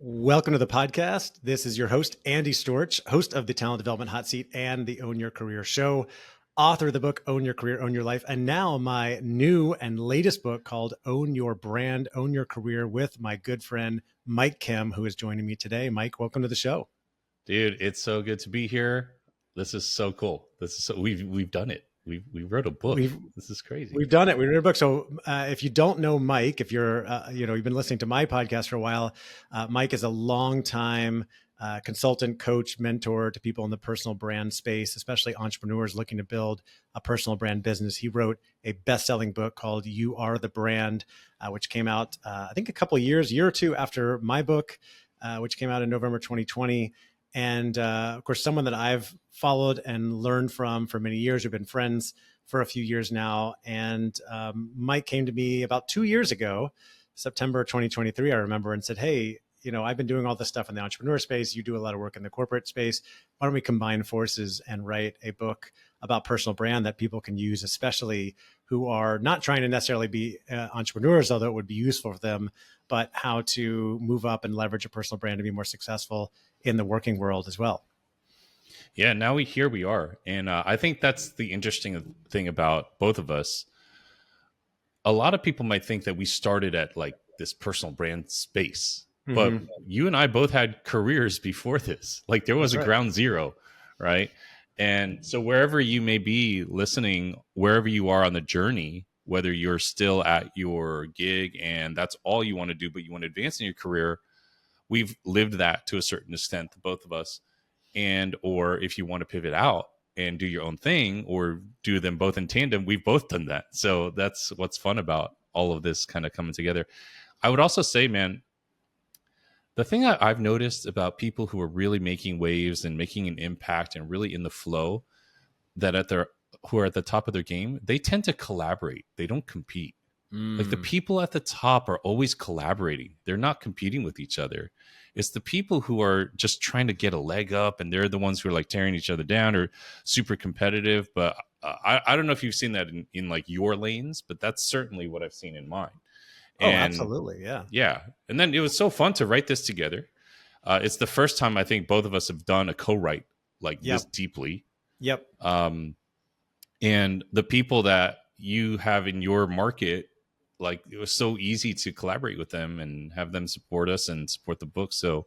Welcome to the podcast. This is your host, Andy Storch, host of the Talent Development Hot Seat and the Own Your Career Show, author of the book, Own Your Career, Own Your Life, and now my new and latest book called Own Your Brand, Own Your Career with my good friend, Mike Kim, who is joining me today. Mike, welcome to the show. Dude, it's so good to be here. This is so cool. We've done it. We wrote a book. This is crazy. We've done it. We wrote a book. So if you don't know Mike, if you're, you've been listening to my podcast for a while, Mike is a longtime consultant, coach, mentor to people in the personal brand space, especially entrepreneurs looking to build a personal brand business. He wrote a best-selling book called You Are the Brand, which came out, I think a year or two after my book, which came out in November 2020. And of course, someone that I've followed and learned from for many years. We've been friends for a few years now. And Mike came to me about 2 years ago, September 2023, I remember, and said, hey, I've been doing all this stuff in the entrepreneur space. You do a lot of work in the corporate space. Why don't we combine forces and write a book about personal brand that people can use, especially who are not trying to necessarily be entrepreneurs, although it would be useful for them, but how to move up and leverage a personal brand to be more successful in the working world as well. Yeah, now here we are. And I think that's the interesting thing about both of us. A lot of people might think that we started at like this personal brand space, but you and I both had careers before this. Like there was a ground zero, right? And so wherever you may be listening, wherever you are on the journey, whether you're still at your gig and that's all you want to do, but you want to advance in your career, we've lived that to a certain extent, both of us. And, or if you want to pivot out and do your own thing or do them both in tandem, we've both done that. So that's what's fun about all of this kind of coming together. I would also say, man, the thing I've noticed about people who are really making waves and making an impact and really in the flow, that who are at the top of their game, they tend to collaborate. They don't compete. Like the people at the top are always collaborating. They're not competing with each other. It's the people who are just trying to get a leg up, and they're the ones who are like tearing each other down or super competitive. But I don't know if you've seen that in like your lanes, but that's certainly what I've seen in mine. And, absolutely. Yeah. Yeah. And then it was so fun to write this together. It's the first time I think both of us have done a co-write like this deeply. Yep. And the people that you have in your market, like it was so easy to collaborate with them and have them support us and support the book. So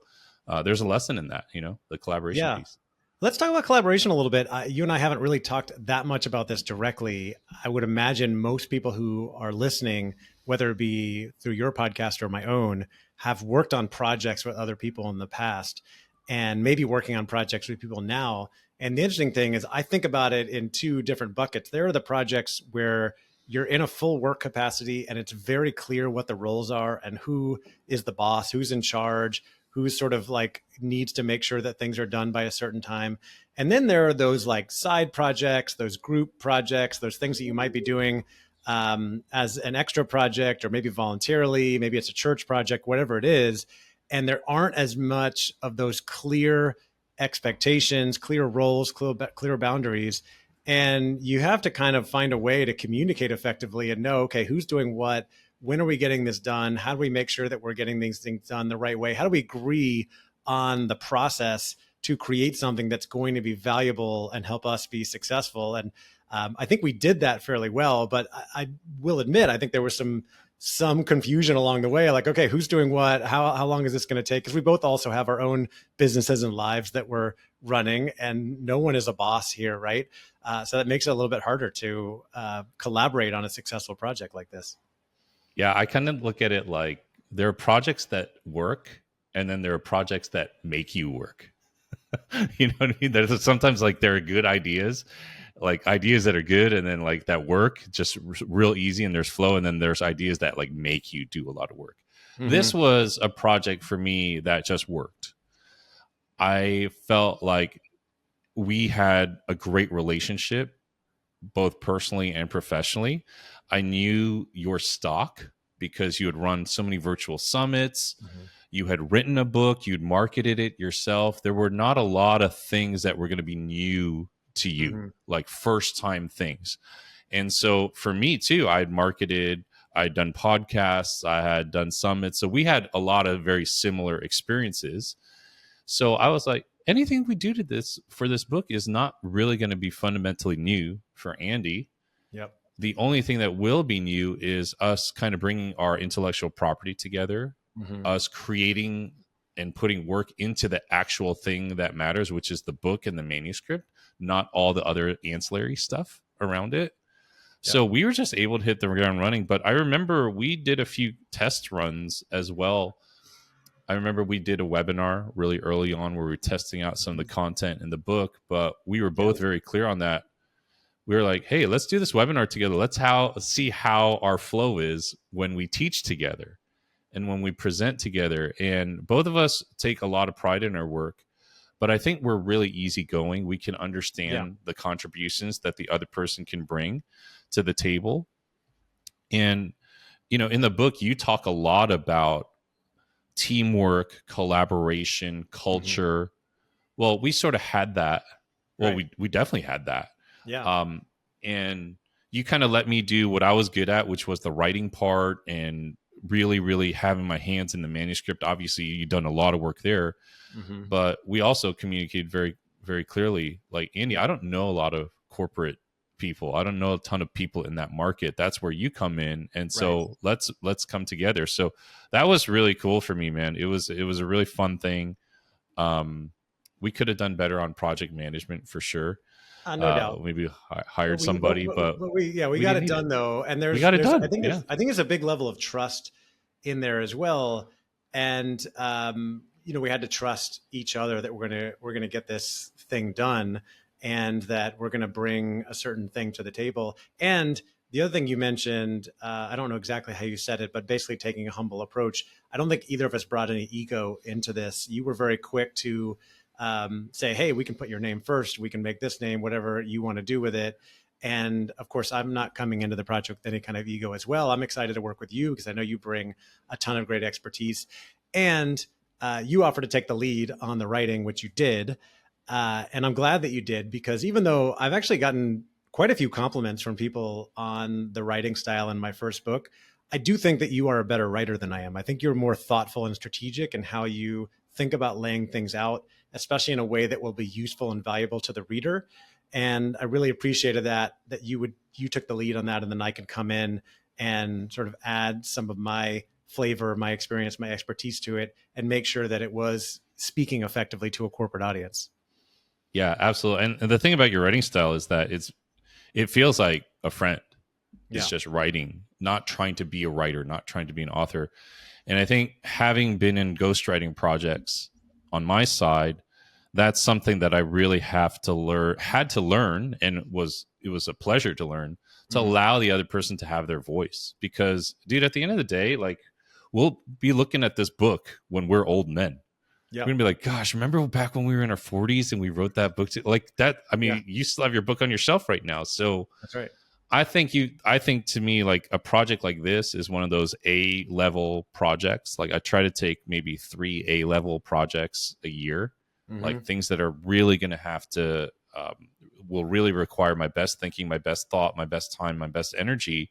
there's a lesson in that, the collaboration piece. Let's talk about collaboration a little bit. You and I haven't really talked that much about this directly. I would imagine most people who are listening, whether it be through your podcast or my own, have worked on projects with other people in the past and maybe working on projects with people now. And the interesting thing is I think about it in two different buckets. There are the projects where you're in a full work capacity and it's very clear what the roles are and who is the boss, who's in charge, who's sort of like needs to make sure that things are done by a certain time. And then there are those like side projects, those group projects, those things that you might be doing as an extra project or maybe voluntarily, maybe it's a church project, whatever it is. And there aren't as much of those clear expectations, clear roles, clear boundaries. And you have to kind of find a way to communicate effectively and know, okay, who's doing what? When are we getting this done? How do we make sure that we're getting these things done the right way? How do we agree on the process to create something that's going to be valuable and help us be successful? And I think we did that fairly well, but I will admit, I think there was some confusion along the way, like, okay, who's doing what? How long is this going to take? Because we both also have our own businesses and lives that we're running and no one is a boss here, right? So that makes it a little bit harder to collaborate on a successful project like this. Yeah, I kind of look at it like there are projects that work and then there are projects that make you work. You know what I mean? There's sometimes like there are good ideas, like ideas that are good and then like that work just real easy and there's flow. And then there's ideas that like make you do a lot of work. This was a project for me that just worked. I felt like we had a great relationship, both personally and professionally. I knew your stock because you had run so many virtual summits. You had written a book, you'd marketed it yourself. There were not a lot of things that were going to be new to you, like first time things. And so for me too, I'd marketed I'd done podcasts, I had done summits, so we had a lot of very similar experiences. So I was like, anything we do to this for this book is not really going to be fundamentally new for Andy. Yep. The only thing that will be new is us kind of bringing our intellectual property together, Mm-hmm. us creating and putting work into the actual thing that matters, which is the book and the manuscript, not all the other ancillary stuff around it. Yep. So we were just able to hit the ground running. But I remember we did a few test runs as well. I remember we did a webinar really early on where we were testing out some of the content in the book, but we were both very clear on that. We were like, hey, let's do this webinar together. Let's see how our flow is when we teach together and when we present together. And both of us take a lot of pride in our work, but I think we're really easygoing. We can understand the contributions that the other person can bring to the table. And, you know, in the book, you talk a lot about teamwork, collaboration, Mm-hmm. culture. Well, we sort of had that. Well, Right. we definitely had that. Yeah. And you kind of let me do what I was good at, which was the writing part and really, really having my hands in the manuscript. Obviously, you've done a lot of work there, Mm-hmm. but we also communicated very, very clearly. Like, Andy, I don't know a lot of corporate people. I don't know a ton of people in that market. That's where you come in, and Right. so let's come together. So that was really cool for me, man. It was a really fun thing. We could have done better on project management for sure. No doubt. Maybe But hired somebody, but we we got didn't it need it. done though. And We got it I done. think Yeah. there's a big level of trust in there as well. And, we had to trust each other that we're going to get this thing done and that we're going to bring a certain thing to the table. And the other thing you mentioned, I don't know exactly how you said it, but basically taking a humble approach. I don't think either of us brought any ego into this. You were very quick to say, hey, we can put your name first. We can make this name, whatever you want to do with it. And of course, I'm not coming into the project with any kind of ego as well. I'm excited to work with you because I know you bring a ton of great expertise. And you offered to take the lead on the writing, which you did. And I'm glad that you did, because even though I've actually gotten quite a few compliments from people on the writing style in my first book, I do think that you are a better writer than I am. I think you're more thoughtful and strategic in how you think about laying things out, especially in a way that will be useful and valuable to the reader. And I really appreciated that you took the lead on that, and then I could come in and sort of add some of my flavor, my experience, my expertise to it, and make sure that it was speaking effectively to a corporate audience. Yeah, absolutely. And the thing about your writing style is that it feels like a friend is Yeah. just writing, not trying to be a writer, not trying to be an author. And I think having been in ghostwriting projects on my side, that's something that I really had to learn, and it was a pleasure to learn, to Mm-hmm. allow the other person to have their voice. Because, dude, at the end of the day, like, we'll be looking at this book when we're old men. We're Yep. gonna be like, gosh, remember back when we were in our 40s and we wrote that book like that? I Yeah, mean, you still have your book on your shelf right now. So that's right. I think to me, like, a project like this is one of those A level projects. Like, I try to take maybe 3 A level projects a year, Mm-hmm. like things that are really going to will really require my best thinking, my best thought, my best time, my best energy.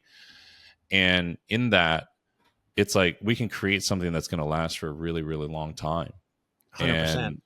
And in that, it's like we can create something that's going to last for a really, really long time. 100%. And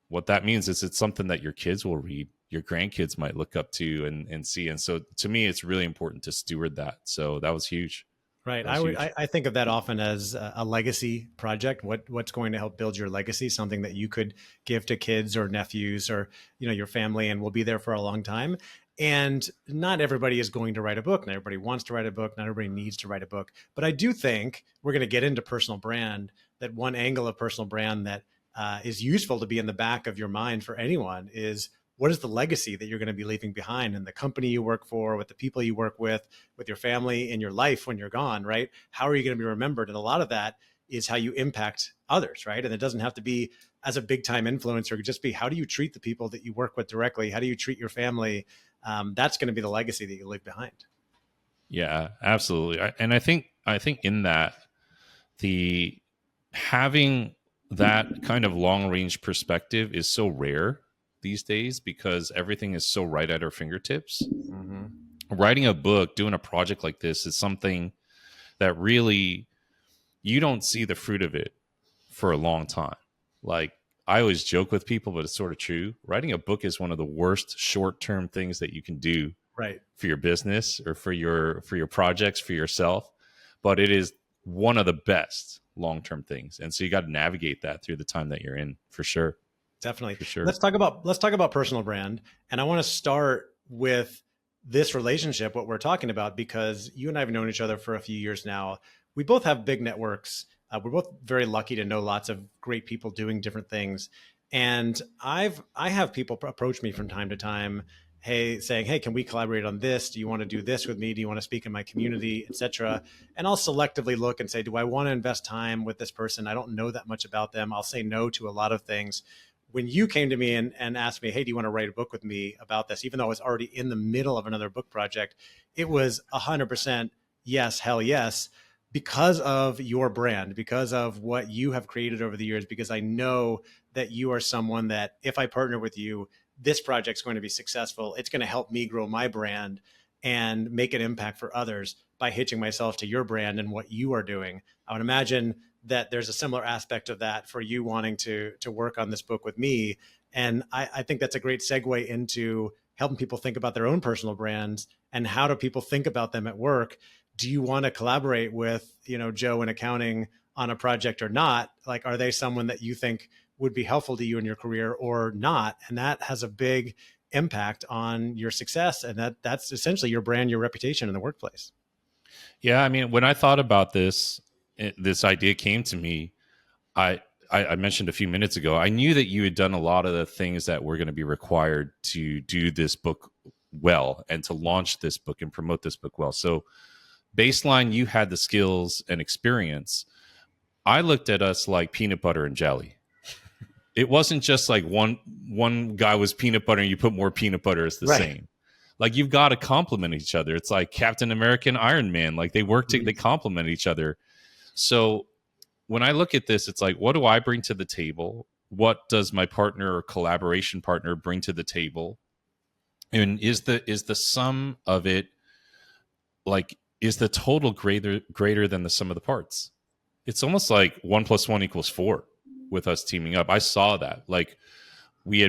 what that means is it's something that your kids will read, your grandkids might look up to and see. And so to me, it's really important to steward that. So that was huge. Right. That was huge. I think of that often as a legacy project. What's going to help build your legacy? Something that you could give to kids or nephews or your family, and will be there for a long time. And not everybody is going to write a book. Not everybody wants to write a book. Not everybody needs to write a book. But I do think we're going to get into personal brand. That one angle of personal brand that is useful to be in the back of your mind for anyone is, what is the legacy that you're going to be leaving behind in the company you work for, with the people you work with your family, in your life when you're gone, right? How are you going to be remembered? And a lot of that is how you impact others, right? And it doesn't have to be as a big time influencer. It could just be, how do you treat the people that you work with directly? How do you treat your family? That's going to be the legacy that you leave behind. Yeah, absolutely. And I think in that, the having that kind of long range perspective is so rare these days because everything is so right at our fingertips. Mm-hmm. Writing a book, doing a project like this is something that really you don't see the fruit of it for a long time. Like I always joke with people, but it's sort of true. Writing a book is one of the worst short-term things that you can do Right. for your business or for your projects, for yourself, but it is one of the best long-term things. And so you got to navigate that through the time that you're in, for sure. Definitely. For sure. Let's talk about personal brand. And I want to start with this relationship, what we're talking about, because you and I have known each other for a few years now. We both have big networks. We're both very lucky to know lots of great people doing different things. And I have people approach me from time to time, hey, saying, hey, can we collaborate on this? Do you want to do this with me? Do you want to speak in my community, etc.? And I'll selectively look and say, do I want to invest time with this person? I don't know that much about them. I'll say no to a lot of things. When you came to me and asked me, hey, do you want to write a book with me about this? Even though I was already in the middle of another book project, it was 100% yes, hell yes, because of your brand, because of what you have created over the years, because I know that you are someone that if I partner with you, this project's going to be successful. It's going to help me grow my brand and make an impact for others by hitching myself to your brand and what you are doing. I would imagine that there's a similar aspect of that for you wanting to work on this book with me. And I think that's a great segue into helping people think about their own personal brands and how do people think about them at work. Do you want to collaborate with, Joe in accounting on a project or not? Like, are they someone that you think would be helpful to you in your career or not? And that has a big impact on your success. And that's essentially your brand, your reputation in the workplace. Yeah, I mean, when I thought about this, this idea came to me. I, I mentioned a few minutes ago, I knew that you had done a lot of the things that were going to be required to do this book well and to launch this book and promote this book well. So, baseline, you had the skills and experience. I looked at us like peanut butter and jelly. It wasn't just like one guy was peanut butter and you put more peanut butter, it's the Right. same. Like you've got to complement each other. It's like Captain America and Iron Man. Like they work to, they complement each other. So when I look at this, it's like, what do I bring to the table? What does my partner or collaboration partner bring to the table? And is the sum of it, like, is the total greater than the sum of the parts? It's almost like 1+1 = 4 with us teaming up. I saw that. Like we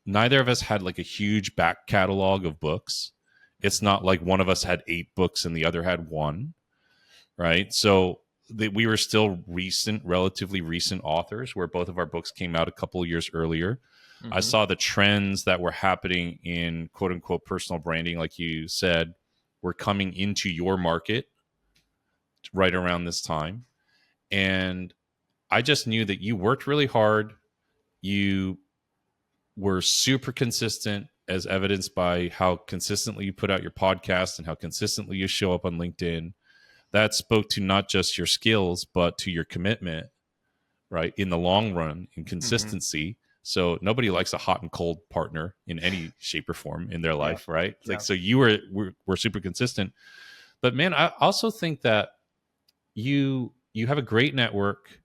neither of us had like a huge back catalog of books. It's not like one of us had 8 books and the other had 1, right? So we were still relatively recent authors, where both of our books came out a couple of years earlier. Mm-hmm. I saw the trends that were happening in quote unquote personal branding, like you said, were coming into your market right around this time. And I just knew that you worked really hard. You were super consistent, as evidenced by how consistently you put out your podcast and how consistently you show up on LinkedIn. That spoke to not just your skills, but to your commitment, right? In the long run, in consistency. Mm-hmm. So nobody likes a hot and cold partner in any shape or form in their life, right? Yeah. Like, so you were super consistent. But man, I also think that you have a great network.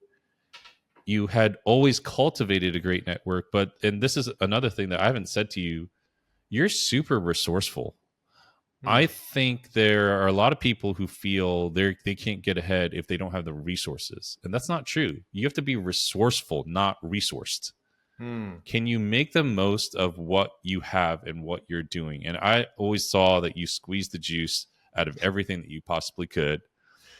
You had always cultivated a great network, and this is another thing that I haven't said to you, you're super resourceful. I think there are a lot of people who feel they can't get ahead if they don't have the resources. And that's not true. You have to be resourceful, not resourced. Can you make the most of what you have and what you're doing? And I always saw that you squeezed the juice out of everything that you possibly could.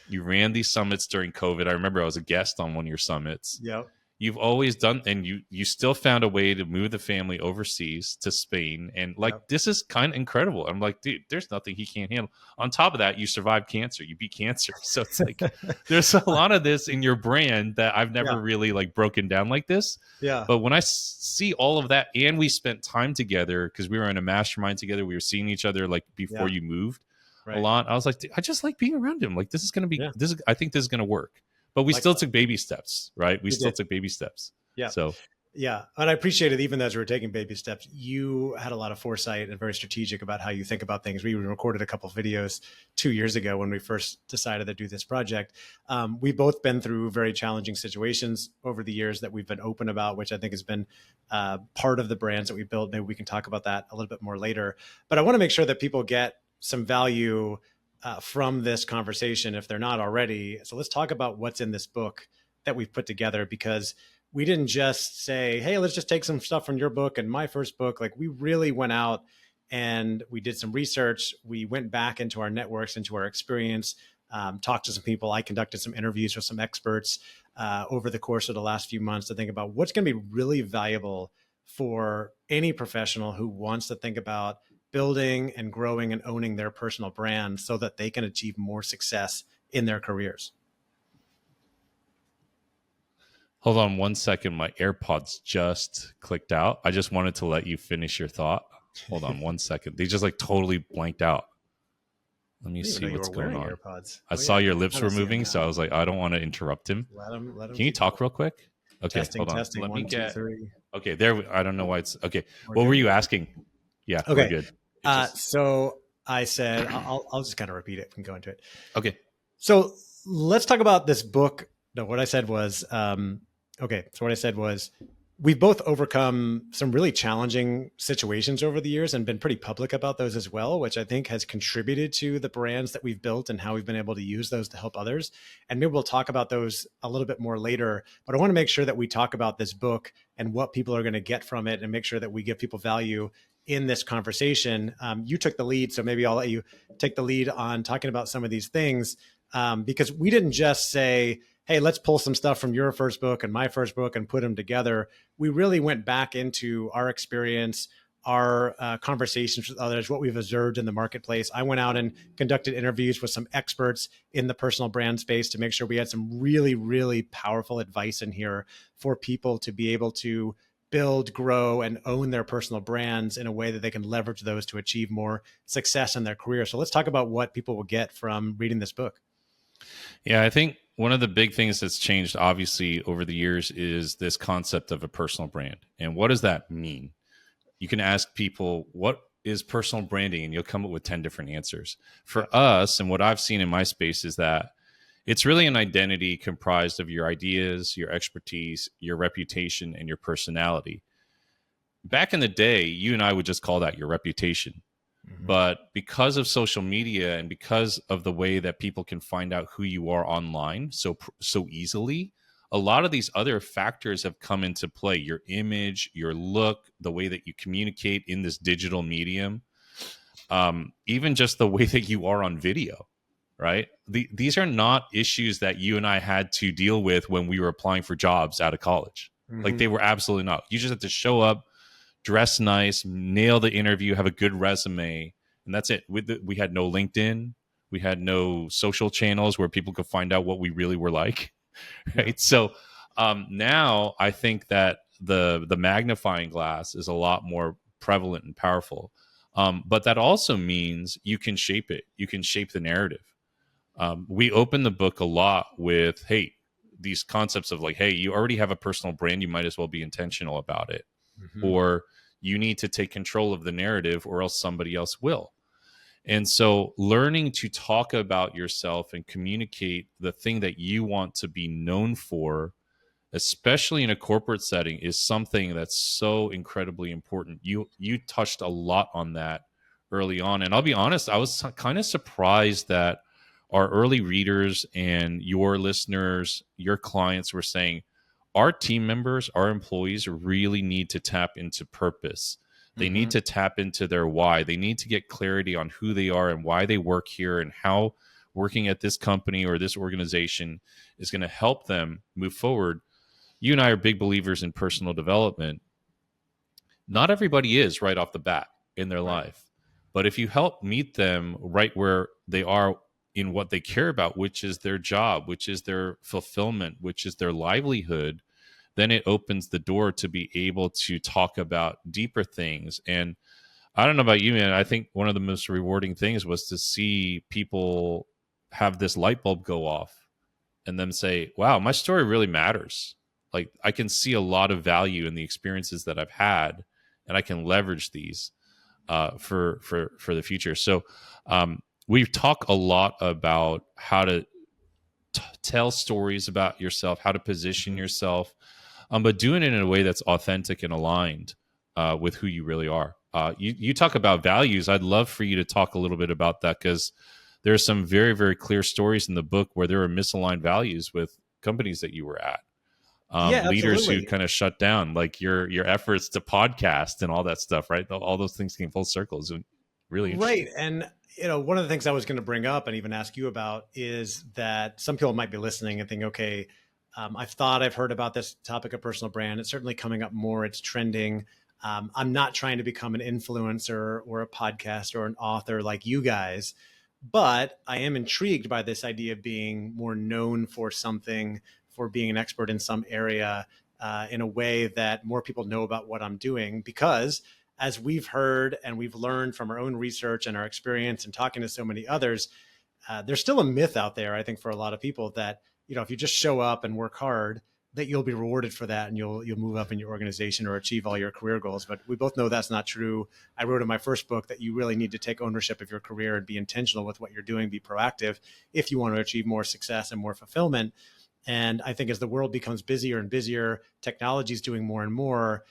You ran these summits during COVID. I remember I was a guest on one of your summits. Yep. You've always done, and you still found a way to move the family overseas to Spain. And like, This is kind of incredible. I'm like, dude, there's nothing he can't handle. On top of that, you survived cancer. You beat cancer. So it's like, there's a lot of this in your brand that I've never really like broken down like this. Yeah. But when I see all of that, and we spent time together because we were in a mastermind together, we were seeing each other like before you moved a lot. I was like, I just like being around him. Like, this is going to be, I think this is going to work. But we still took baby steps, right? We still took baby steps. Yeah. So, yeah. And I appreciate it. Even as we were taking baby steps, you had a lot of foresight and very strategic about how you think about things. We recorded a couple of videos 2 years ago when we first decided to do this project. We've both been through very challenging situations over the years that we've been open about, which I think has been part of the brands that we built. Maybe we can talk about that a little bit more later. But I want to make sure that people get some value from this conversation if they're not already. So let's talk about what's in this book that we've put together, because we didn't just say, hey, let's just take some stuff from your book and my first book. Like, we really went out and we did some research. We went back into our networks, into our experience, talked to some people. I conducted some interviews with some experts over the course of the last few months to think about what's going to be really valuable for any professional who wants to think about building and growing and owning their personal brand so that they can achieve more success in their careers. Hold on one second. My AirPods just clicked out. I just wanted to let you finish your thought. Hold on one second. They just like totally blanked out. Let me see what's going on. AirPods. I saw your lips were moving, so I was like, I don't want to interrupt him. Let him Can you talk real quick? Okay, testing, hold on. Testing. Let One, me get. 2, 3. Okay, there. I don't know why it's okay. We're what good. were you asking? Yeah. Okay. We're good. So I said, I'll just kind of repeat it and go into it. Okay. So let's talk about this book. No, what I said was, okay. So what I said was, we've both overcome some really challenging situations over the years and been pretty public about those as well, which I think has contributed to the brands that we've built and how we've been able to use those to help others. And maybe we'll talk about those a little bit more later, but I want to make sure that we talk about this book and what people are going to get from it and make sure that we give people value in this conversation. You took the lead, so maybe I'll let you take the lead on talking about some of these things, because we didn't just say, hey, let's pull some stuff from your first book and my first book and put them together. We really went back into our experience, our conversations with others, what we've observed in the marketplace. I went out and conducted interviews with some experts in the personal brand space to make sure we had some really, really powerful advice in here for people to be able to build, grow, and own their personal brands in a way that they can leverage those to achieve more success in their career. So let's talk about what people will get from reading this book. Yeah, I think one of the big things that's changed, obviously, over the years is this concept of a personal brand. And what does that mean? You can ask people, what is personal branding? And you'll come up with 10 different answers. For us, and what I've seen in my space is that it's really an identity comprised of your ideas, your expertise, your reputation, and your personality. Back in the day, you and I would just call that your reputation. But because of social media and because of the way that people can find out who you are online so easily, a lot of these other factors have come into play. Your image, your look, the way that you communicate in this digital medium, even just the way that you are on video, right? These are not issues that you and I had to deal with when we were applying for jobs out of college. Like, they were absolutely not. You just had to show up, dress nice, nail the interview, have a good resume, and that's it. We had no LinkedIn. We had no social channels where people could find out what we really were like, right? Yeah. So now I think that the magnifying glass is a lot more prevalent and powerful. But that also means you can shape it. You can shape the narrative. We open the book a lot with, hey, these concepts of like, hey, you already have a personal brand. You might as well be intentional about it. Or you need to take control of the narrative or else somebody else will. And so learning to talk about yourself and communicate the thing that you want to be known for, especially in a corporate setting, is something that's so incredibly important. You touched a lot on that early on. And I'll be honest, I was kind of surprised that our early readers and your listeners, your clients were saying, our team members, our employees really need to tap into purpose. They need to tap into their why. They need to get clarity on who they are and why they work here and how working at this company or this organization is going to help them move forward. You and I are big believers in personal development. Not everybody is right off the bat in their life. But if you help meet them right where they are in what they care about, which is their job, which is their fulfillment, which is their livelihood, then it opens the door to be able to talk about deeper things. And I don't know about you, man, I think one of the most rewarding things was to see people have this light bulb go off and them say, wow, my story really matters. Like, I can see a lot of value in the experiences that I've had, and I can leverage these for the future. So we talk a lot about how to tell stories about yourself, how to position yourself, but doing it in a way that's authentic and aligned with who you really are. You talk about values. I'd love for you to talk a little bit about that, because there's some very, very clear stories in the book where there were misaligned values with companies that you were at. Yeah, Leaders who absolutely. kind of shut down, like your efforts to podcast and all that stuff, right? All those things came full circle. Is really Right. interesting. And, one of the things I was going to bring up and even ask you about is that some people might be listening and think, okay, I've heard about this topic of personal brand. It's certainly coming up more. It's trending. I'm not trying to become an influencer or a podcaster or an author like you guys, but I am intrigued by this idea of being more known for something, for being an expert in some area, in a way that more people know about what I'm doing. Because as we've heard and we've learned from our own research and our experience and talking to so many others, there's still a myth out there, I think, for a lot of people that, if you just show up and work hard, that you'll be rewarded for that and you'll move up in your organization or achieve all your career goals. But we both know that's not true. I wrote in my first book that you really need to take ownership of your career and be intentional with what you're doing, be proactive if you want to achieve more success and more fulfillment. And I think as the world becomes busier and busier, technology is doing more and more.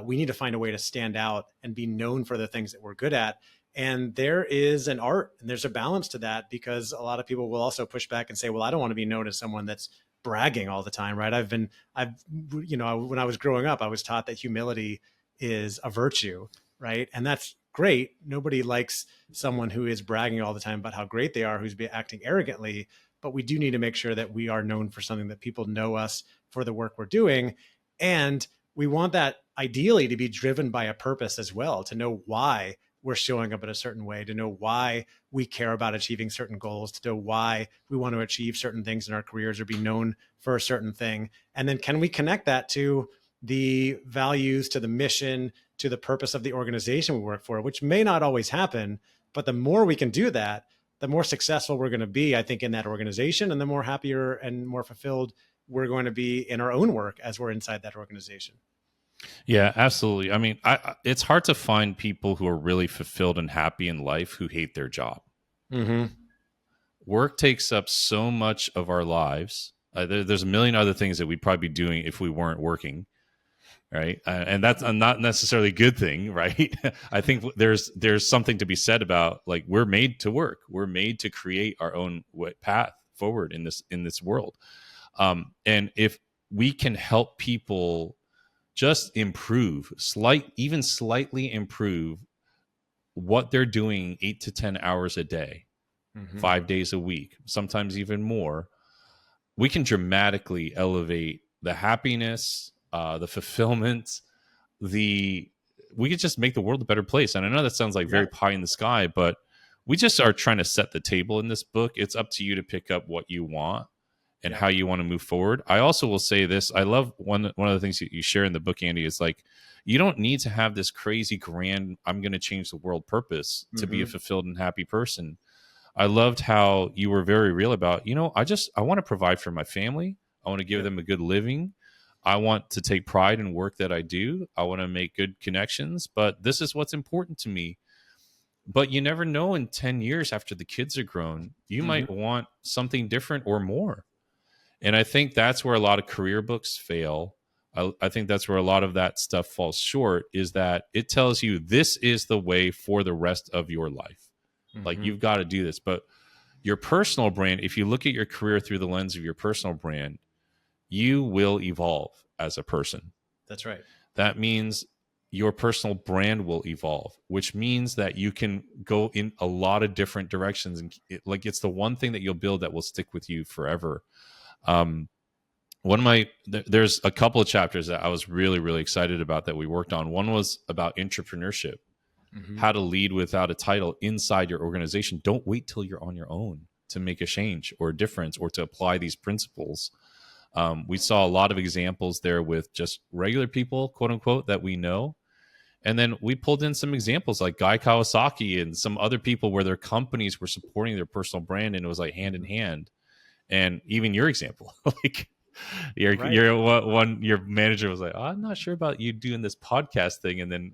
We need to find a way to stand out and be known for the things that we're good at. And there is an art and there's a balance to that, because a lot of people will also push back and say, well, I don't want to be known as someone that's bragging all the time, right? When I was growing up, I was taught that humility is a virtue, right? And that's great. Nobody likes someone who is bragging all the time about how great they are, who's acting arrogantly. But we do need to make sure that we are known for something, that people know us for the work we're doing. And we want that ideally to be driven by a purpose as well, to know why we're showing up in a certain way, to know why we care about achieving certain goals, to know why we want to achieve certain things in our careers or be known for a certain thing. And then can we connect that to the values, to the mission, to the purpose of the organization we work for, which may not always happen, but the more we can do that, the more successful we're going to be, I think, in that organization, and the more happier and more fulfilled we're going to be in our own work as we're inside that organization. Yeah, absolutely. I mean, it's hard to find people who are really fulfilled and happy in life who hate their job. Mm-hmm. Work takes up so much of our lives. There's a million other things that we'd probably be doing if we weren't working, right? And that's a not necessarily a good thing, right? I think there's something to be said about, like, we're made to work. We're made to create our own path forward in this world. And if we can help people just improve, even slightly improve what they're doing 8 to 10 hours a day, Mm-hmm. 5 days a week, sometimes even more, we can dramatically elevate the happiness, the fulfillment, we could just make the world a better place. And I know that sounds like Yeah. very pie in the sky, but we just are trying to set the table in this book. It's up to you to pick up what you want and Yeah. how you want to move forward. I also will say this. I love one of the things that you share in the book, Andy, is like, you don't need to have this crazy grand, I'm going to change the world purpose to be a Mm-hmm. fulfilled and happy person. I loved how you were very real about, I want to provide for my family. I want to give Yep. them a good living. I want to take pride in work that I do. I want to make good connections, but this is what's important to me. But you never know, in 10 years after the kids are grown, you Mm-hmm. might want something different or more. And I think that's where a lot of career books fail. I think that's where a lot of that stuff falls short, is that it tells you this is the way for the rest of your life. Like, Mm-hmm. you've got to do this. But your personal brand, if you look at your career through the lens of your personal brand, you will evolve as a person. That's right. That means your personal brand will evolve, which means that you can go in a lot of different directions. And it's the one thing that you'll build that will stick with you forever. Um, there's a couple of chapters that I was really, really excited about that we worked on. One was about entrepreneurship, Mm-hmm. how to lead without a title inside your organization. Don't wait till you're on your own to make a change or a difference or to apply these principles. We saw a lot of examples there with just regular people, quote unquote, that we know. And then we pulled in some examples like Guy Kawasaki and some other people where their companies were supporting their personal brand, and it was like hand in hand. And even your example, like Right. your manager was like, oh, I'm not sure about you doing this podcast thing. And then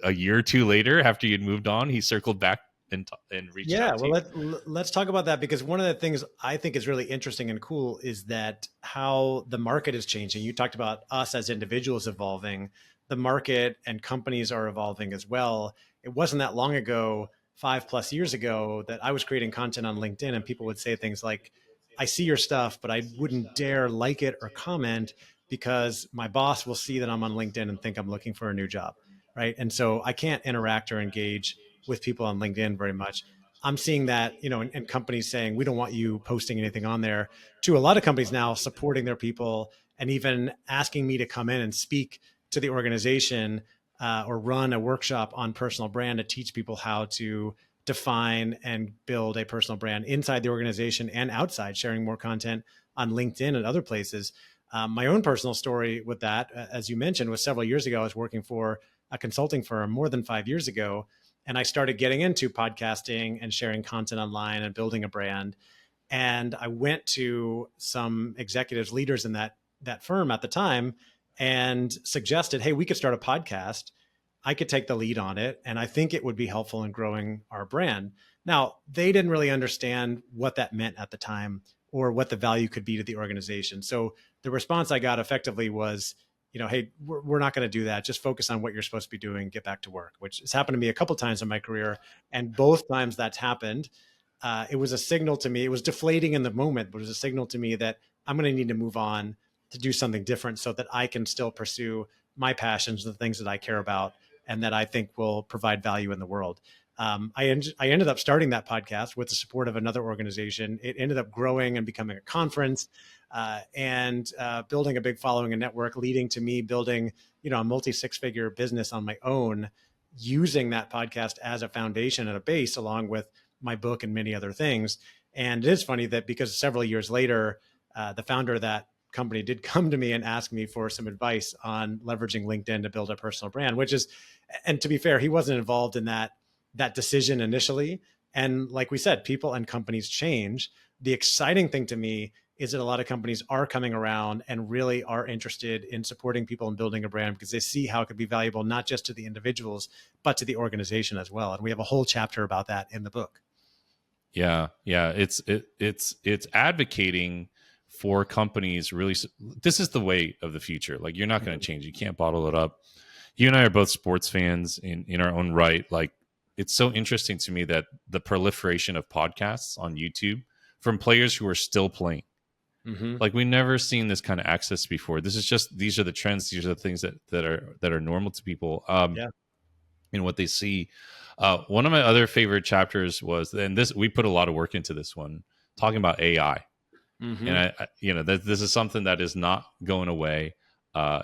a year or two later, after you'd moved on, he circled back and reached Yeah, out to well, you. let's talk about that, because one of the things I think is really interesting and cool is that how the market is changing. You talked about us as individuals evolving, the market and companies are evolving as well. It wasn't that long ago. 5+ years ago that I was creating content on LinkedIn and people would say things like, I see your stuff, but I wouldn't dare like it or comment because my boss will see that I'm on LinkedIn and think I'm looking for a new job. Right. And so I can't interact or engage with people on LinkedIn very much. I'm seeing that, and companies saying, we don't want you posting anything on there, to a lot of companies now supporting their people and even asking me to come in and speak to the organization or run a workshop on personal brand to teach people how to define and build a personal brand inside the organization and outside, sharing more content on LinkedIn and other places. My own personal story with that, as you mentioned, was several years ago. I was working for a consulting firm more than 5 years ago, and I started getting into podcasting and sharing content online and building a brand. And I went to some executives, leaders in that firm at the time, and suggested, hey, we could start a podcast. I could take the lead on it, and I think it would be helpful in growing our brand. Now, they didn't really understand what that meant at the time or what the value could be to the organization. So the response I got effectively was, hey, we're not going to do that. Just focus on what you're supposed to be doing, get back to work, which has happened to me a couple of times in my career. And both times that's happened, it was a signal to me. It was deflating in the moment, but it was a signal to me that I'm going to need to move on to do something different so that I can still pursue my passions, the things that I care about, and that I think will provide value in the world. I ended up starting that podcast with the support of another organization. It ended up growing and becoming a conference and building a big following and network, leading to me building, a multi-six-figure business on my own, using that podcast as a foundation and a base, along with my book and many other things. And it is funny that because several years later, the founder of that company did come to me and ask me for some advice on leveraging LinkedIn to build a personal brand, which is, and to be fair, he wasn't involved in that decision initially. And like we said, people and companies change. The exciting thing to me is that a lot of companies are coming around and really are interested in supporting people and building a brand because they see how it could be valuable, not just to the individuals, but to the organization as well. And we have a whole chapter about that in the book. Yeah, yeah, it's advocating for companies really. This is the way of the future. Like, you're not going to change. You can't bottle it up. You and I are both sports fans in our own right. Like, it's so interesting to me that the proliferation of podcasts on YouTube from players who are still playing. Mm-hmm. Like, we've never seen this kind of access before. These are the trends. These are the things that are normal to people. Yeah. In what they see. One of my other favorite chapters was, and this, we put a lot of work into this one, talking about AI. Mm-hmm. And this is something that is not going away.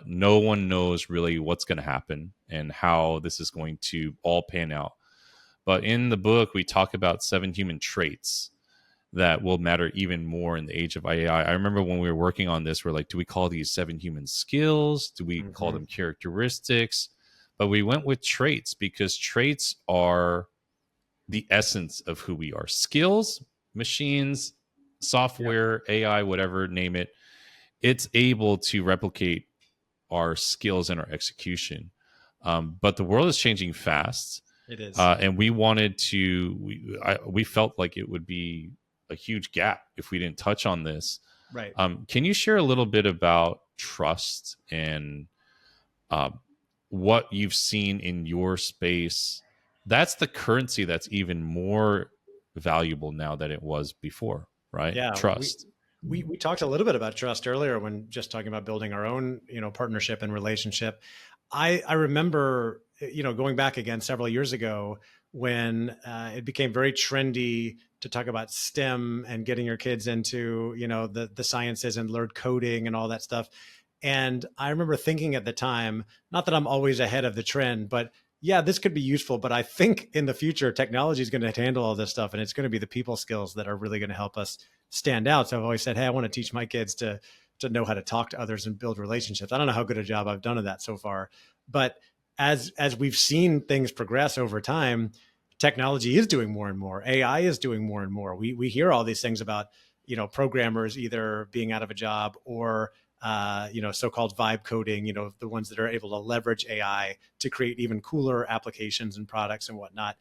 No one knows really what's going to happen and how this is going to all pan out. But in the book, we talk about 7 human traits that will matter even more in the age of AI. I remember when we were working on this, we're like, do we call these 7 human skills? Do we call them characteristics? But we went with traits because traits are the essence of who we are. Skills, machines, software, AI, whatever, name it, it's able to replicate our skills and our execution. But the world is changing fast. It is. And we wanted to, we felt like it would be a huge gap if we didn't touch on this. Right. Can you share a little bit about trust and what you've seen in your space? That's the currency that's even more valuable now than it was before, right? Yeah. Trust. We talked a little bit about trust earlier when just talking about building our own, partnership and relationship. I remember, going back again several years ago when it became very trendy to talk about STEM and getting your kids into, the sciences and learn coding and all that stuff. And I remember thinking at the time, not that I'm always ahead of the trend, but yeah, this could be useful. But I think in the future, technology is going to handle all this stuff, and it's going to be the people skills that are really going to help us stand out. So I've always said, hey, I want to teach my kids to know how to talk to others and build relationships. I don't know how good a job I've done of that so far, but as we've seen things progress over time, technology is doing more and more. AI is doing more and more. We hear all these things about programmers either being out of a job or so-called vibe coding, the ones that are able to leverage AI to create even cooler applications and products and whatnot.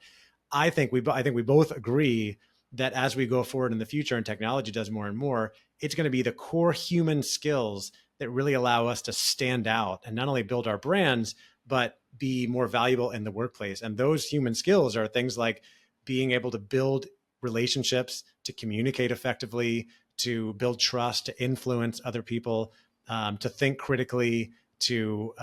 I think we both agree that as we go forward in the future and technology does more and more, it's going to be the core human skills that really allow us to stand out and not only build our brands, but be more valuable in the workplace. And those human skills are things like being able to build relationships, to communicate effectively, to build trust, to influence other people, to think critically, to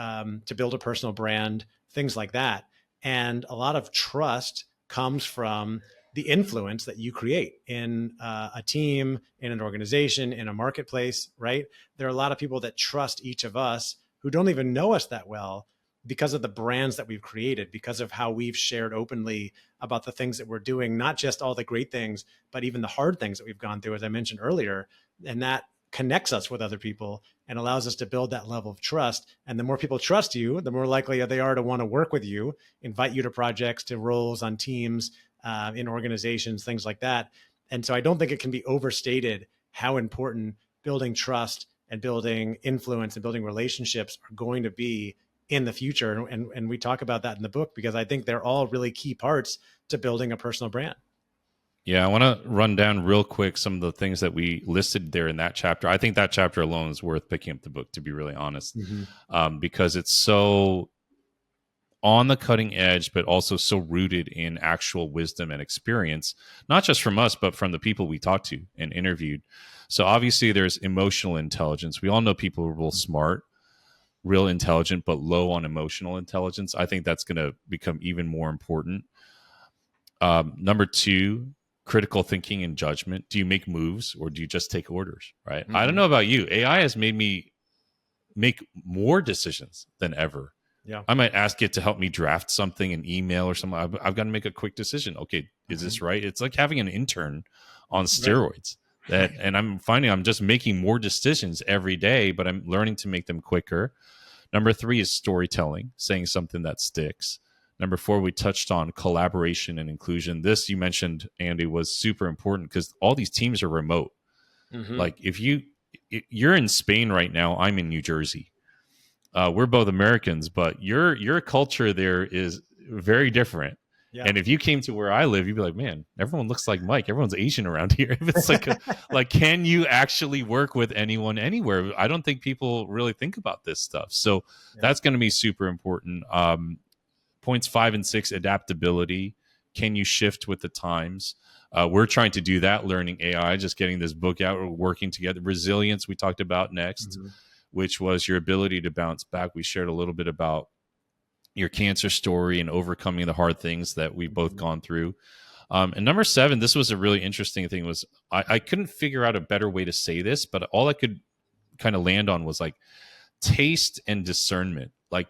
build a personal brand, things like that. And a lot of trust comes from the influence that you create in a team, in an organization, in a marketplace, right? There are a lot of people that trust each of us who don't even know us that well because of the brands that we've created, because of how we've shared openly about the things that we're doing, not just all the great things, but even the hard things that we've gone through, as I mentioned earlier. And that connects us with other people and allows us to build that level of trust. And the more people trust you, the more likely they are to want to work with you, invite you to projects, to roles on teams, in organizations, things like that. And so I don't think it can be overstated how important building trust and building influence and building relationships are going to be in the future. And we talk about that in the book because I think they're all really key parts to building a personal brand. Yeah, I want to run down real quick some of the things that we listed there in that chapter. I think that chapter alone is worth picking up the book, to be really honest, because it's so on the cutting edge, but also so rooted in actual wisdom and experience, not just from us, but from the people we talked to and interviewed. So obviously there's emotional intelligence. We all know people who are real smart, real intelligent, but low on emotional intelligence. I think that's going to become even more important. Number two, critical thinking and judgment. Do you make moves or do you just take orders? Right. I don't know about you. AI has made me make more decisions than ever. Yeah. I might ask it to help me draft something, an email or something. I've got to make a quick decision. Okay, is this right? It's like having an intern on steroids. That, and I'm finding I'm just making more decisions every day, but I'm learning to make them quicker. Number three is storytelling, saying something that sticks. Number four, we touched on collaboration and inclusion. This you mentioned, Andy, was super important because all these teams are remote. Like if you're in Spain right now, I'm in New Jersey. We're both Americans, but your culture there is very different. Yeah. And if you came to where I live, you'd be like, man, everyone looks like Mike. Everyone's Asian around here. It's like, like, can you actually work with anyone anywhere? I don't think people really think about this stuff. So that's going to be super important. Points 5 and 6, adaptability. Can you shift with the times? We're trying to do that, learning AI, just getting this book out, we're working together. Resilience, we talked about next, which was your ability to bounce back. We shared a little bit about your cancer story and overcoming the hard things that we've both gone through. And number 7, this was a really interesting thing, was I couldn't figure out a better way to say this, but all I could kind of land on was like taste and discernment. Like,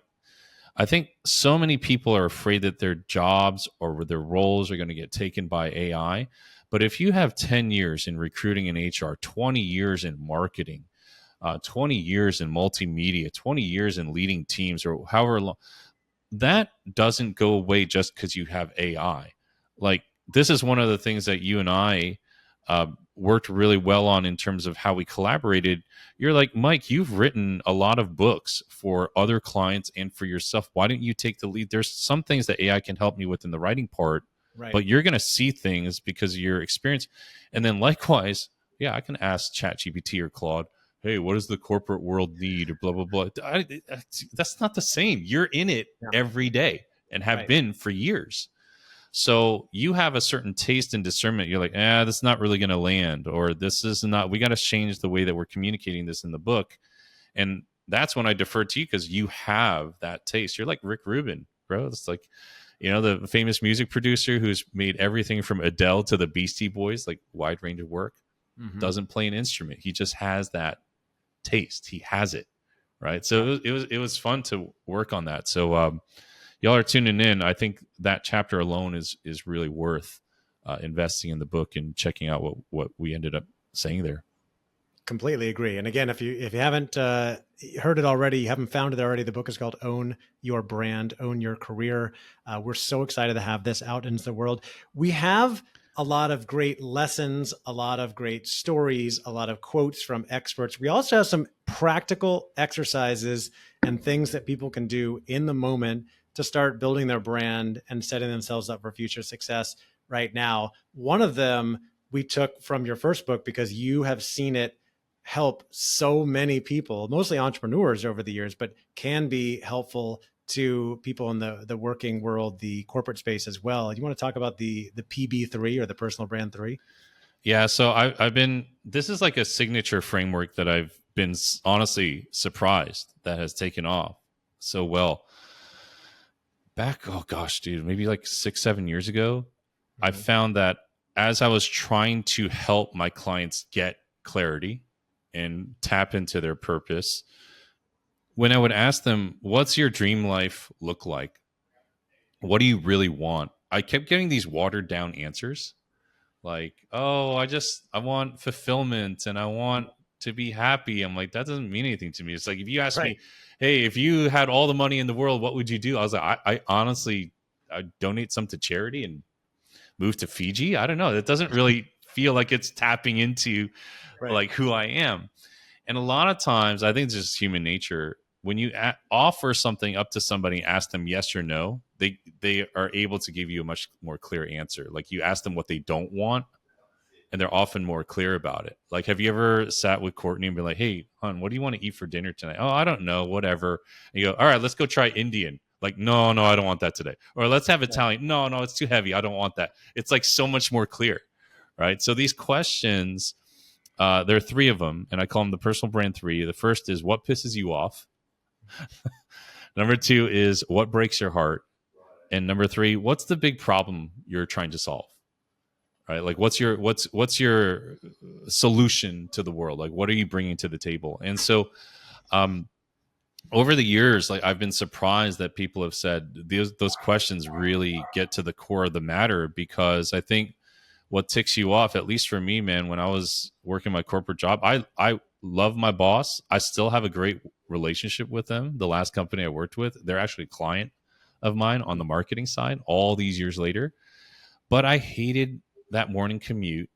I think so many people are afraid that their jobs or their roles are going to get taken by AI. But if you have 10 years in recruiting and HR, 20 years in marketing, 20 years in multimedia, 20 years in leading teams, or however long, that doesn't go away just because you have AI. Like, this is one of the things that you and I worked really well on in terms of how we collaborated. You're like, Mike, you've written a lot of books for other clients and for yourself. Why don't you take the lead? There's some things that AI can help me with in the writing part, but you're going to see things because of your experience. And then likewise, yeah, I can ask ChatGPT or Claude, hey, what does the corporate world need, or blah, blah, blah. That's not the same. You're in it every day and have been for years. So you have a certain taste and discernment. You're like, this is not really going to land, or this is not, we got to change the way that we're communicating this in the book. And that's when I defer to you, because you have that taste. You're like Rick Rubin, bro. It's like, you know, the famous music producer who's made everything from Adele to the Beastie Boys, like wide range of work, doesn't play an instrument. He just has that taste. He has it. Right. So it was fun to work on that. So, y'all are tuning in. I think that chapter alone is really worth investing in the book and checking out what we ended up saying there. Completely agree. And again, if you haven't heard it already, you haven't found it already, the book is called Own Your Brand, Own Your Career. We're so excited to have this out into the world. We have a lot of great lessons, a lot of great stories, a lot of quotes from experts. We also have some practical exercises and things that people can do in the moment to start building their brand and setting themselves up for future success right now. One of them we took from your first book because you have seen it help so many people, mostly entrepreneurs over the years, but can be helpful to people in the working world, the corporate space as well. You want to talk about the PB3 or the personal brand 3? Yeah, so I've been. This is like a signature framework that I've been honestly surprised that has taken off so well. Back, oh gosh, dude, maybe like 6, 7 years ago, I Mhm. found that as I was trying to help my clients get clarity and tap into their purpose, when I would ask them, "What's your dream life look like? What do you really want?" I kept getting these watered down answers like, oh, I want fulfillment and I want to be happy. I'm like, that doesn't mean anything to me. It's like if you ask Right. me, hey, if you had all the money in the world, what would you do? I was like, I honestly, I'd donate some to charity and move to Fiji. I don't know, that doesn't really feel like it's tapping into Right. like who I am. And a lot of times I think it's just human nature. When you offer something up to somebody, ask them yes or no, they are able to give you a much more clear answer. Like you ask them what they don't want, and they're often more clear about it. Like, have you ever sat with Courtney and be like, "Hey, hon, what do you want to eat for dinner tonight?" "Oh, I don't know, whatever." And you go, "All right, let's go try Indian." Like, "No, no, I don't want that today." Or let's have Right. Italian. "No, no, it's too heavy. I don't want that." It's like so much more clear, right? So these questions, there are three of them, and I call them the personal brand three. The first is what pisses you off. Number two is what breaks your heart, and number three, what's the big problem you're trying to solve, right? Like what's your solution to the world? Like what are you bringing to the table? And so um over the years, like I've been surprised that people have said those questions really get to the core of the matter, because I think what ticks you off, at least for me, man, when I was working my corporate job, I love my boss. I still have a great relationship with them. The last company I worked with, they're actually a client of mine on the marketing side all these years later. But I hated that morning commute.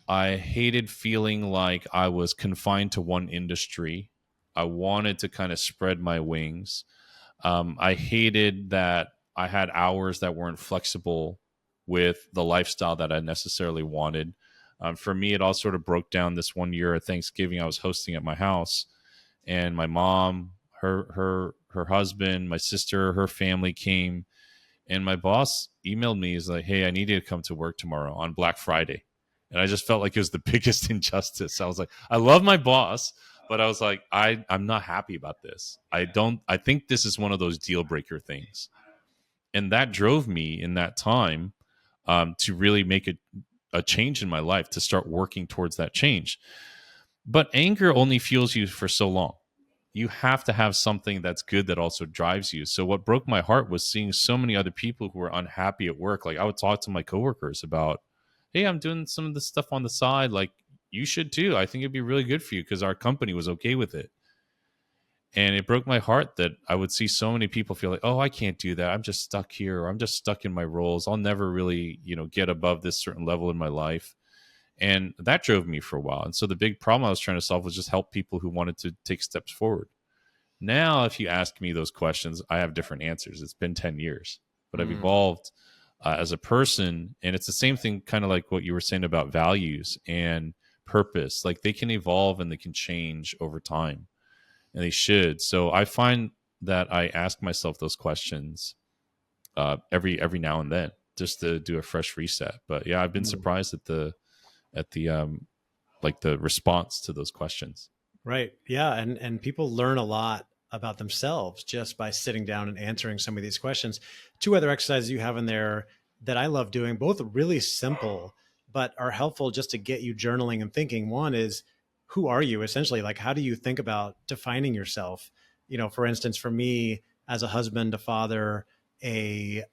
I hated feeling like I was confined to one industry. I wanted to kind of spread my wings. I hated that I had hours that weren't flexible with the lifestyle that I necessarily wanted. For me, it all sort of broke down this one year at Thanksgiving. I was hosting at my house, and my mom, her husband, my sister, her family came, and my boss emailed me. He's like, "Hey, I need you to come to work tomorrow on Black Friday." And I just felt like it was the biggest injustice. I was like, I love my boss, but I was like, I'm not happy about this. I think this is one of those deal breaker things. And that drove me in that time to really make a change in my life, to start working towards that change. But anger only fuels you for so long. You have to have something that's good that also drives you. So what broke my heart was seeing so many other people who were unhappy at work. Like I would talk to my coworkers about, "Hey, I'm doing some of this stuff on the side. Like you should too. I think it'd be really good for you," because our company was okay with it. And it broke my heart that I would see so many people feel like, "Oh, I can't do that. I'm just stuck here, or I'm just stuck in my roles. I'll never really, get above this certain level in my life." And that drove me for a while. And so the big problem I was trying to solve was just help people who wanted to take steps forward. Now, if you ask me those questions, I have different answers. It's been 10 years, but I've Mm. evolved as a person. And it's the same thing, kind of like what you were saying about values and purpose. Like they can evolve and they can change over time, and they should. So I find that I ask myself those questions every now and then, just to do a fresh reset. But yeah, I've been Mm. surprised at the like the response to those questions. Right. Yeah. And people learn a lot about themselves just by sitting down and answering some of these questions. Two other exercises you have in there that I love doing, both really simple, but are helpful just to get you journaling and thinking. One is, who are you essentially? Like, how do you think about defining yourself? For instance, for me as a husband, a father, a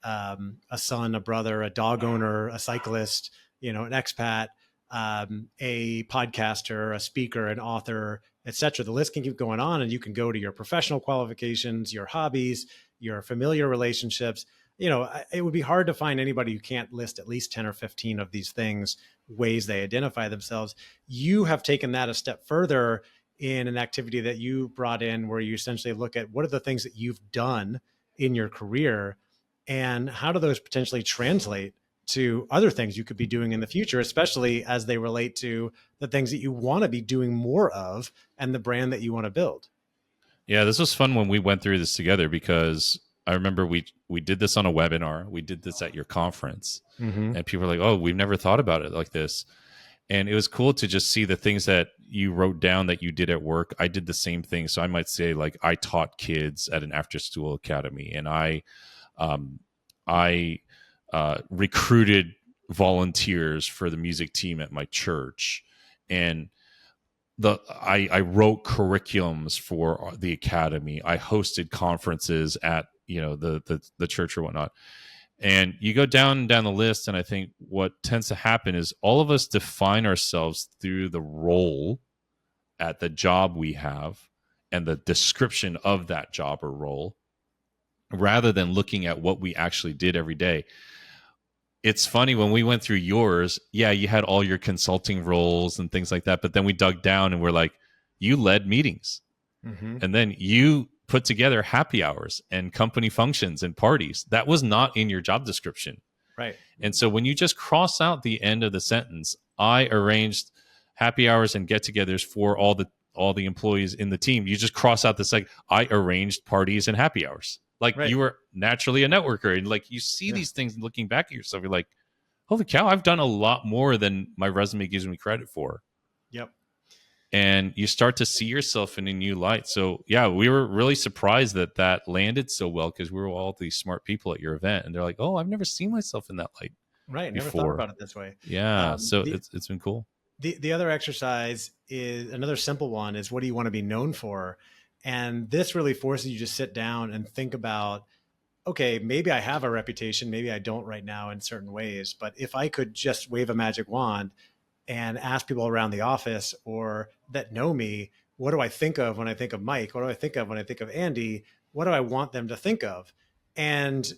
son, a brother, a dog owner, a cyclist, an expat, a podcaster, a speaker, an author, etc. The list can keep going on, and you can go to your professional qualifications, your hobbies, your familiar relationships. It would be hard to find anybody who can't list at least 10 or 15 of these things, ways they identify themselves. You have taken that a step further in an activity that you brought in where you essentially look at what are the things that you've done in your career and how do those potentially translate to other things you could be doing in the future, especially as they relate to the things that you want to be doing more of and the brand that you want to build. Yeah, this was fun when we went through this together because I remember we did this on a webinar. We did this at your conference, Mm-hmm. and people were like, "Oh, we've never thought about it like this." And it was cool to just see the things that you wrote down that you did at work. I did the same thing. So I might say, like, I taught kids at an after school academy, and um, I recruited volunteers for the music team at my church, and I wrote curriculums for the academy. I hosted conferences at the church or whatnot. And you go down the list, and I think what tends to happen is all of us define ourselves through the role at the job we have and the description of that job or role, rather than looking at what we actually did every day. It's funny when we went through yours, yeah, you had all your consulting roles and things like that, but then we dug down and we're like, you led meetings, Mm-hmm. and then you put together happy hours and company functions and parties. That was not in your job description. Right. And so when you just cross out the end of the sentence, I arranged happy hours and get-togethers for all the employees in the team. You just cross out this, like, I arranged parties and happy hours. Like, Right. you were naturally a networker, and like you see Yeah. these things and looking back at yourself, you're like, holy cow, I've done a lot more than my resume gives me credit for. Yep. And you start to see yourself in a new light. So yeah, we were really surprised that that landed so well because we were all these smart people at your event, and they're like, "Oh, I've never seen myself in that light Right. Never thought before." about it this way. Yeah, so The it's been cool. the other exercise is another simple one is what do you want to be known for? And this really forces you to sit down and think about, okay, maybe I have a reputation, maybe I don't right now in certain ways, but if I could just wave a magic wand and ask people around the office or that know me, what do I think of when I think of Mike? What do I think of when I think of Andy? What do I want them to think of? And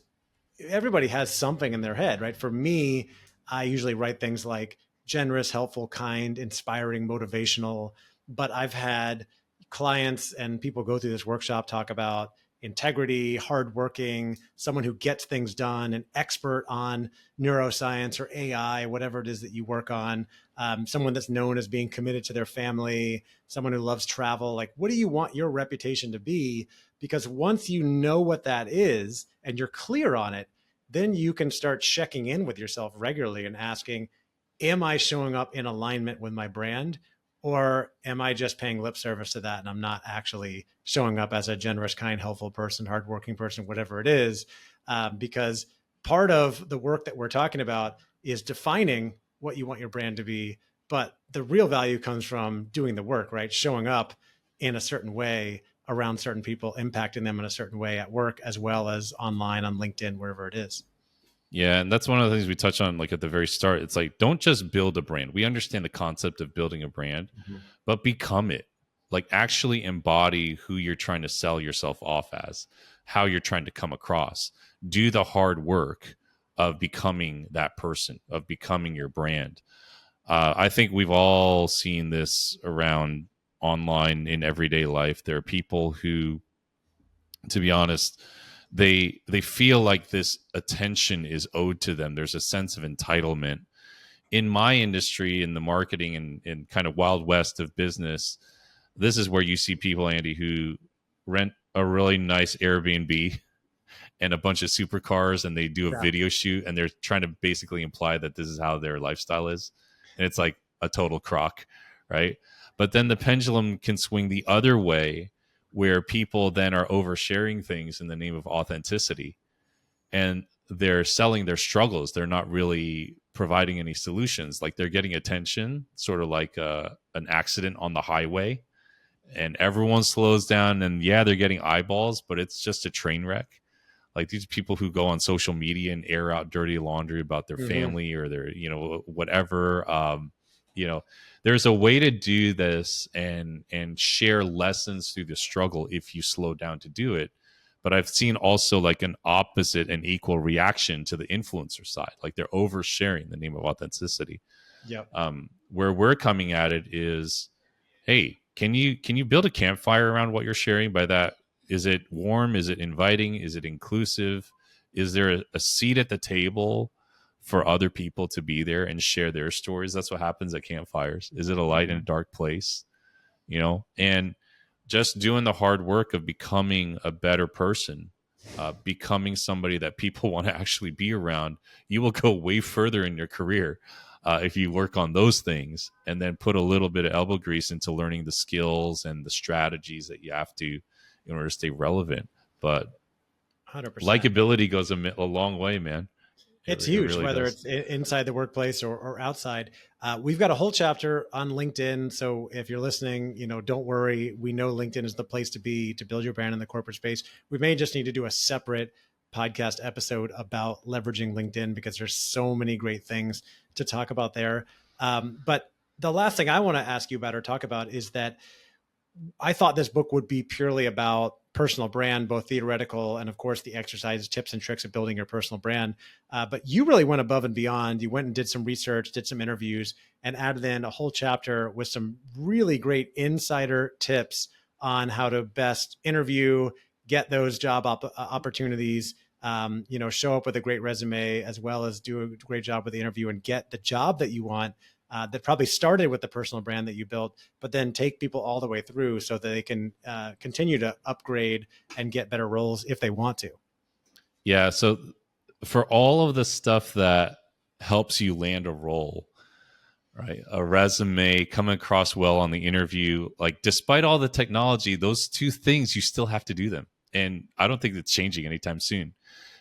everybody has something in their head, right? For me, I usually write things like generous, helpful, kind, inspiring, motivational. But I've had clients and people go through this workshop talk about integrity, hardworking, someone who gets things done, an expert on neuroscience or AI, whatever it is that you work on, someone that's known as being committed to their family, someone who loves travel. Like, what do you want your reputation to be? Because once you know what that is and you're clear on it, then you can start checking in with yourself regularly and asking, am I showing up in alignment with my brand? Or am I just paying lip service to that and I'm not actually showing up as a generous, kind, helpful person, hardworking person, whatever it is? Because part of the work that we're talking about is defining what you want your brand to be. But the real value comes from doing the work, right? Showing up in a certain way around certain people, impacting them in a certain way at work as well as online on LinkedIn, wherever it is. Yeah, and that's one of the things we touched on, like, at the very start. It's like, don't just build a brand. We understand the concept of building a brand, Mm-hmm. but become it. Like, actually embody who you're trying to sell yourself off as, how you're trying to come across. Do the hard work of becoming that person, of becoming your brand. I think we've all seen this around online in everyday life. There are people who, to be honest, they feel like this attention is owed to them. There's a sense of entitlement. In my industry, in the marketing and kind of wild west of business, this is where you see people, Andy, who rent a really nice Airbnb and a bunch of supercars, and they do a Yeah. video shoot, and they're trying to basically imply that this is how their lifestyle is, and it's like a total crock, right? But then the pendulum can swing the other way, where people then are oversharing things in the name of authenticity, and they're selling their struggles. They're not really providing any solutions. Like, they're getting attention, sort of like an accident on the highway, and everyone slows down, and yeah, they're getting eyeballs, but it's just a train wreck. Like, these people who go on social media and air out dirty laundry about their Mm-hmm. family or their, whatever. You know, there's a way to do this and share lessons through the struggle if you slow down to do it. But I've seen also, like, an opposite and equal reaction to the influencer side. Like, they're oversharing in the name of authenticity. Yep. Where we're coming at it is, hey, can you build a campfire around what you're sharing? By that, is it warm? Is it inviting? Is it inclusive? Is there a seat at the table for other people to be there and share their stories? That's what happens at campfires. Is it a light in a Mm-hmm. dark place? And just doing the hard work of becoming a better person, becoming somebody that people want to actually be around, you will go way further in your career if you work on those things and then put a little bit of elbow grease into learning the skills and the strategies that you have to in order to stay relevant. But 100%. likability goes a long way, man. It's It huge, really whether does. it's inside the workplace or outside. We've got a whole chapter on LinkedIn. So if you're listening, don't worry. We know LinkedIn is the place to be to build your brand in the corporate space. We may just need to do a separate podcast episode about leveraging LinkedIn because there's so many great things to talk about there. But the last thing I want to ask you about or talk about is that I thought this book would be purely about personal brand, both theoretical and, of course, the exercises, tips, and tricks of building your personal brand. But you really went above and beyond. You went and did some research, did some interviews, and added in a whole chapter with some really great insider tips on how to best interview, get those job opportunities, show up with a great resume, as well as do a great job with the interview and get the job that you want. That probably started with the personal brand that you built, but then take people all the way through so that they can continue to upgrade and get better roles if they want to. Yeah. So for all of the stuff that helps you land a role, right? A resume, come across well on the interview, like despite all the technology, those two things, you still have to do them. And I don't think it's changing anytime soon.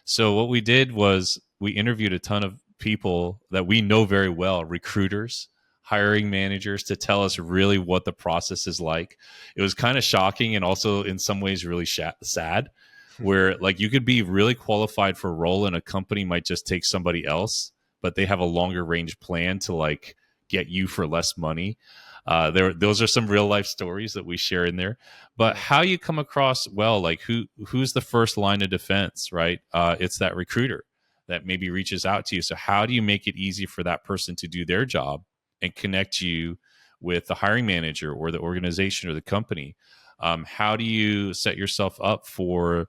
So what we did was we interviewed a ton of people that we know very well, recruiters, hiring managers, to tell us really what the process is like. It was kind of shocking and also in some ways really sad, where like you could be really qualified for a role and a company might just take somebody else, but they have a longer range plan to like get you for less money. Those are some real life stories that we share in there. But how you come across well, like who's the first line of defense, right? It's that recruiter that maybe reaches out to you. So how do you make it easy for that person to do their job and connect you with the hiring manager or the organization or the company? How do you set yourself up for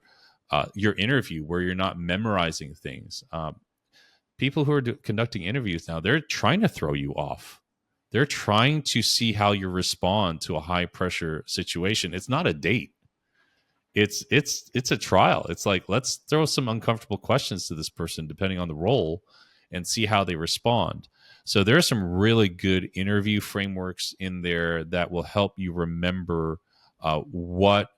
your interview where you're not memorizing things? People who are conducting interviews now, they're trying to throw you off. They're trying to see how you respond to a high pressure situation. It's not a date. It's a trial. It's like, let's throw some uncomfortable questions to this person depending on the role and see how they respond. So there are some really good interview frameworks in there that will help you remember what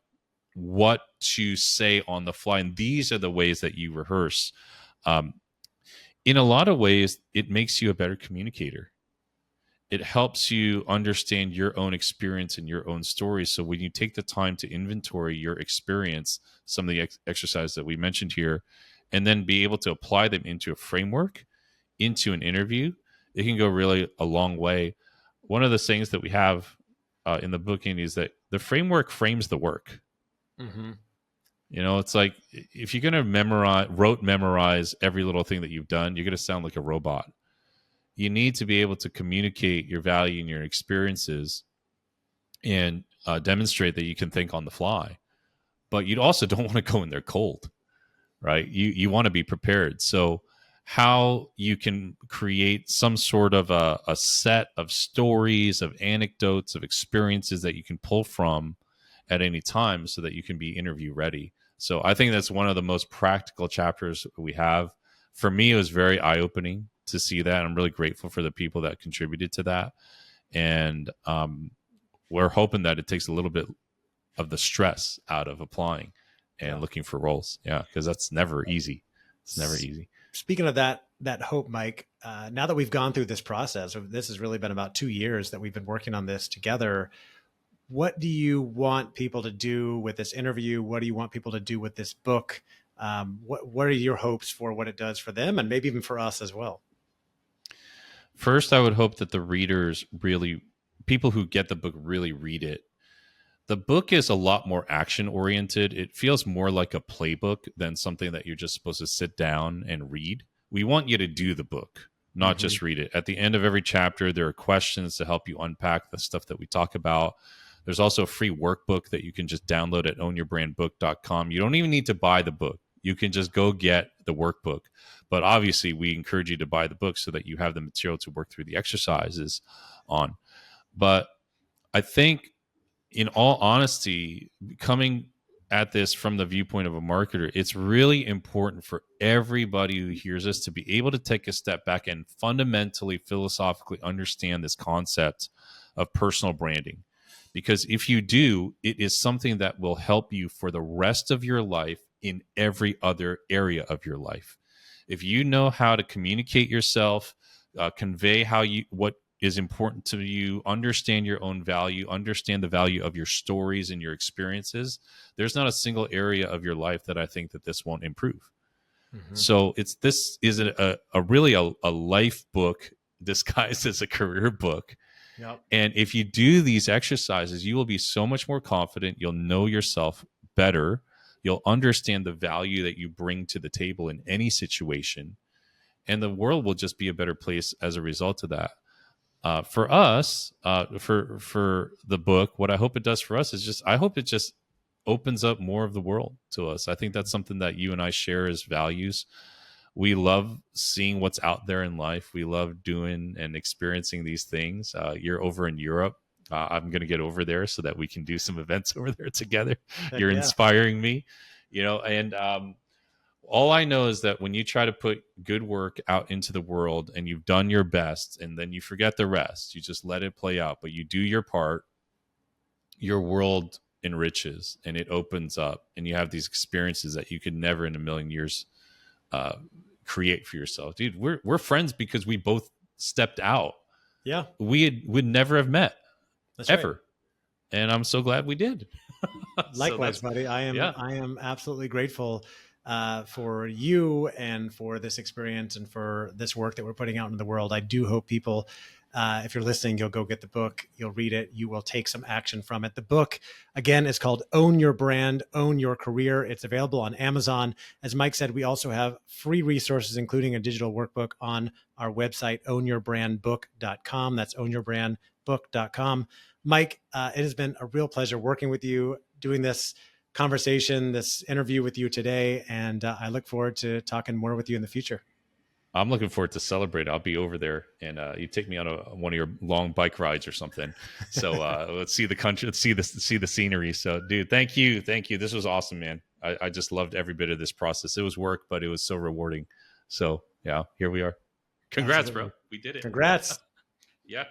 to say on the fly. And these are the ways that you rehearse. Um, in a lot of ways, it makes you a better communicator. It helps you understand your own experience and your own story. So when you take the time to inventory your experience, some of the exercises that we mentioned here, and then be able to apply them into a framework, into an interview, it can go really a long way. One of the things that we have in the booking is that the framework frames the work. Mm-hmm. It's like if you're going to memorize every little thing that you've done, you're going to sound like a robot. You need to be able to communicate your value and your experiences and demonstrate that you can think on the fly. But you also don't want to go in there cold, right? You want to be prepared. So how you can create some sort of a set of stories, of anecdotes, of experiences that you can pull from at any time so that you can be interview ready. So I think that's one of the most practical chapters we have. For me, it was very eye-opening to see that. I'm really grateful for the people that contributed to that. And we're hoping that it takes a little bit of the stress out of applying and looking for roles. Yeah, because that's never easy. It's never easy. Speaking of that hope, Mike, now that we've gone through this process, this has really been about 2 years that we've been working on this together. What do you want people to do with this interview? What do you want people to do with this book? What are your hopes for what it does for them and maybe even for us as well? First, I would hope that the readers really, people who get the book really read it. The book is a lot more action oriented. It feels more like a playbook than something that you're just supposed to sit down and read. We want you to do the book, not just read it. At the end of every chapter, there are questions to help you unpack the stuff that we talk about. There's also a free workbook that you can just download at ownyourbrandbook.com. You don't even need to buy the book. You can just go get the workbook. But obviously, we encourage you to buy the book so that you have the material to work through the exercises on. But I think in all honesty, coming at this from the viewpoint of a marketer, it's really important for everybody who hears us to be able to take a step back and fundamentally, philosophically understand this concept of personal branding. Because if you do, it is something that will help you for the rest of your life in every other area of your life. If you know how to communicate yourself, convey what is important to you, understand your own value, understand the value of your stories and your experiences, there's not a single area of your life that I think that this won't improve. Mm-hmm. So this is a really a life book disguised as a career book. Yep. And if you do these exercises, you will be so much more confident. You'll know yourself better. You'll understand the value that you bring to the table in any situation. And the world will just be a better place as a result of that. For us, for the book, what I hope it does for us is I hope it just opens up more of the world to us. I think that's something that you and I share as values. We love seeing what's out there in life. We love doing and experiencing these things. You're over in Europe. I'm going to get over there so that we can do some events over there together. Heck You're yeah. inspiring me, and all I know is that when you try to put good work out into the world and you've done your best and then you forget the rest, you just let it play out, but you do your part, your world enriches and it opens up and you have these experiences that you could never in a million years uh, create for yourself. Dude, we're friends because we both stepped out. Yeah, Would never have met that's right. ever. And I'm so glad we did. So Likewise, that's, buddy. I am yeah. I am absolutely grateful for you and for this experience and for this work that we're putting out into the world. I do hope people, if you're listening, you'll go get the book, you'll read it, you will take some action from it. The book, again, is called Own Your Brand, Own Your Career. It's available on Amazon. As Mike said, we also have free resources, including a digital workbook on our website, ownyourbrandbook.com. That's ownyourbrandbook.com. Mike, it has been a real pleasure working with you, doing this conversation, this interview with you today. And I look forward to talking more with you in the future. I'm looking forward to celebrate. I'll be over there, and you take me on one of your long bike rides or something. So let's see the country, let's see the scenery. So, dude, thank you. This was awesome, man. I just loved every bit of this process. It was work, but it was so rewarding. So, yeah, here we are. Congrats, Absolutely. bro. We did it. Congrats. Yeah.